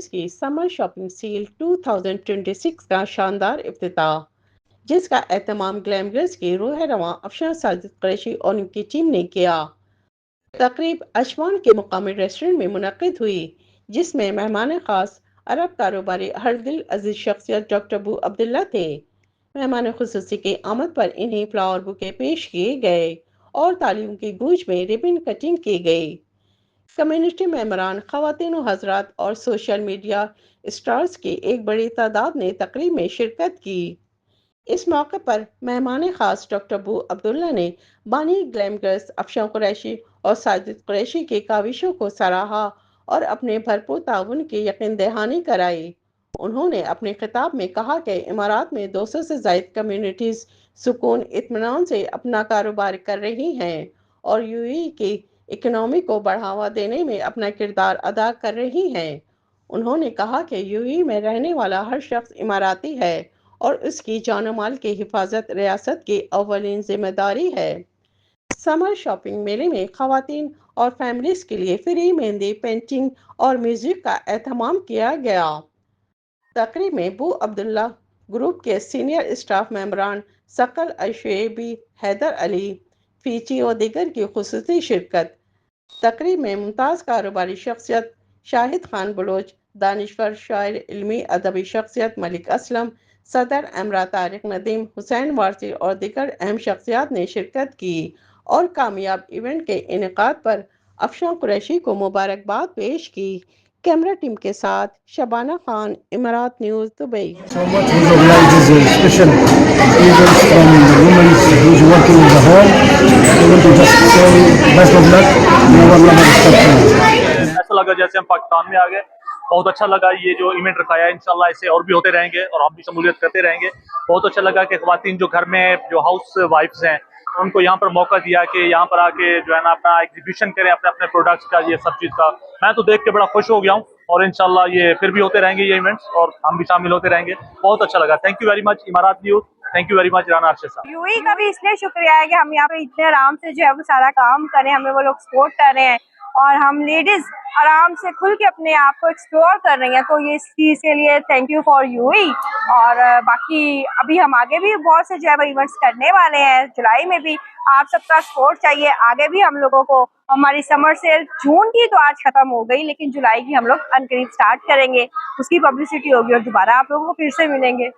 Glamorous کی سمر shopping cell 2026 کا شاندار افتتاح، جس کا اہتمام گلیمرس کی روح رواں افشاں ساجد قریشی اور ان کی ٹیم نے کیا۔ تقریب اشوان کے مقامی ریسٹورنٹ میں منعقد ہوئی، جس میں مہمان خاص عرب کاروباری ہر دل عزیز شخصیت ڈاکٹر بو عبداللہ تھے۔ مہمان خصوصی کی آمد پر انہیں فلاور بوکے پیش کیے گئے اور تالیوں کی گونج میں ریبن کٹنگ کی گئی۔ کمیونٹی ممبران، خواتین و حضرات اور سوشل میڈیا اسٹارز کی ایک بڑی تعداد نے تقریب میں شرکت کی۔ اس موقع پر مہمان خاص ڈاکٹر بو عبداللہ نے بانی گلیمرس افشاں قریشی اور ساجد قریشی کی کاوشوں کو سراہا اور اپنے بھرپور تعاون کی یقین دہانی کرائی۔ انہوں نے اپنے خطاب میں کہا کہ امارات میں 200 سے زائد کمیونٹیز سکون اطمینان سے اپنا کاروبار کر رہی ہیں اور یو اے ای کی اکنامی کو بڑھاوا دینے میں اپنا کردار ادا کر رہی ہیں۔ انہوں نے کہا کہ یو اے ای میں رہنے والا ہر شخص اماراتی ہے اور اس کی جان و مال کی حفاظت ریاست کی اولین ذمہ داری ہے۔ سمر شاپنگ میلے میں خواتین اور فیملیز کے لیے فری مہندی، پینٹنگ اور میوزک کا اہتمام کیا گیا۔ تقریب میں بو عبداللہ گروپ کے سینئر اسٹاف ممبران ثقل الشعیبی، حیدر علی فیچی اور دیگر کی خصوصی شرکت۔ تقریب میں ممتاز کاروباری شخصیت شاہد خان بلوچ، دانشور، شاعر، علمی ادبی شخصیت ملک اسلم، صدر امرا طارق ندیم، حسین وارثی اور دیگر اہم شخصیات نے شرکت کی اور کامیاب ایونٹ کے انعقاد پر افشاں قریشی کو مبارکباد پیش کی۔ کیمرہ ٹیم کے ساتھ شبانہ خان، امارات news, Dubai. We organize this special event from the women who's working in the home. We want to just say best of luck. May Allah respect. ایسا لگا جیسے ہم پاکستان میں آ گئے، بہت اچھا لگا یہ جو ایونٹ رکھایا ہے، انشاءاللہ ایسے اور بھی ہوتے رہیں گے اور ہم بھی شمولیت کرتے رہیں گے۔ بہت اچھا لگا کہ خواتین جو گھر میں جو ہاؤس وائفز ہیں ان کو یہاں پر موقع دیا کہ یہاں پر آ کے جو ہے نا اپنا ایگزیبیشن کریں اپنے اپنے پروڈکٹس کا، یہ سب چیز کا۔ میں تو دیکھ کے بڑا خوش ہو گیا ہوں اور انشاءاللہ یہ پھر بھی ہوتے رہیں گے یہ ایونٹس اور ہم بھی شامل ہوتے رہیں گے۔ بہت اچھا لگا۔ تھینک یو ویری مچ امارات news, thank you very much Rana Arshad صاحب۔ یو ای کا بھی اس لیے شکریہ ہے کہ ہم یہاں پہ اتنے آرام سے جو ہے وہ سارا کام کریں، ہمیں وہ لوگ سپورٹ کر رہے ہیں اور ہم لیڈیز آرام سے کھل کے اپنے آپ کو ایکسپلور کر رہی ہیں، تو یہ اس چیز کے لیے thank you for U E. اور باقی ابھی ہم آگے بھی بہت سے جو ہے وہ ایونٹس کرنے والے ہیں، جولائی میں بھی آپ سب کا سپورٹ چاہیے۔ آگے بھی ہم لوگوں کو ہماری سمر سیل جون کی تو آج ختم ہو گئی، لیکن جولائی کی ہم لوگ عنقریب سٹارٹ کریں گے، اس کی پبلسٹی ہوگی اور دوبارہ آپ لوگوں کو پھر سے ملیں گے۔